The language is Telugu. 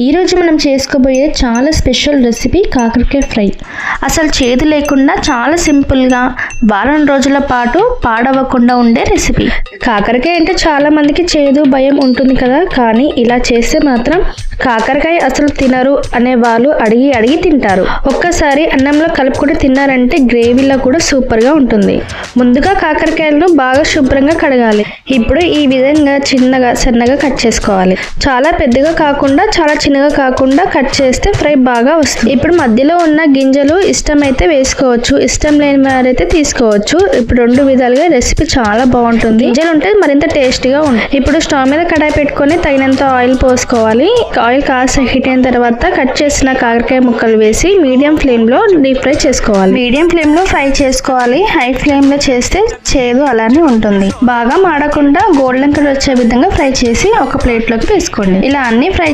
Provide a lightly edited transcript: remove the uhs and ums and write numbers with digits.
ఈరోజు మనం చేసుకోబోయే చాలా స్పెషల్ రెసిపీ కాకరకాయ ఫ్రై. అసలు చేదు లేకుండా చాలా సింపుల్గా వారం రోజుల పాటు పాడవకుండా ఉండే రెసిపీ. కాకరకాయ అంటే చాలా మందికి చేదు భయం ఉంటుంది కదా, కానీ ఇలా చేస్తే మాత్రం కాకరకాయ అసలు తినరు అనే వాళ్ళు అడిగి అడిగి తింటారు. ఒక్కసారి అన్నంలో కలుపుకొని తిన్నారంటే గ్రేవీలో కూడా సూపర్గా ఉంటుంది. ముందుగా కాకరకాయలను బాగా శుభ్రంగా కడగాలి. ఇప్పుడు ఈ విధంగా చిన్నగా సన్నగా కట్ చేసుకోవాలి. చాలా పెద్దగా కాకుండా చాలా చిన్నగా కాకుండా కట్ చేస్తే ఫ్రై బాగా వస్తుంది. ఇప్పుడు మధ్యలో ఉన్న గింజలు ఇష్టమైతే వేసుకోవచ్చు, ఇష్టం లేని వారైతే తీసుకోవచ్చు. ఇప్పుడు రెండు విధాలుగా రెసిపీ చాలా బాగుంటుంది. గింజలు ఉంటే మరింత టేస్టీగా ఉంటుంది. ఇప్పుడు స్టవ్ మీద కడాయి పెట్టుకొని తగినంత ఆయిల్ పోసుకోవాలి. ఆయిల్ కాస్త హీట్ అయిన తర్వాత కట్ చేసిన కాకరకాయ ముక్కలు వేసి మీడియం ఫ్లేమ్ లో డీప్ ఫ్రై చేసుకోవాలి. మీడియం ఫ్లేమ్ లో ఫ్రై చేసుకోవాలి. హై ఫ్లేమ్ లో చేస్తే చేదు అలానే ఉంటుంది. బాగా మాడకుండా గోల్డెన్ కలర్ వచ్చే విధంగా ఫ్రై చేసి ఒక ప్లేట్ లోకి వేసుకోండి. ఇలా అన్ని ఫ్రై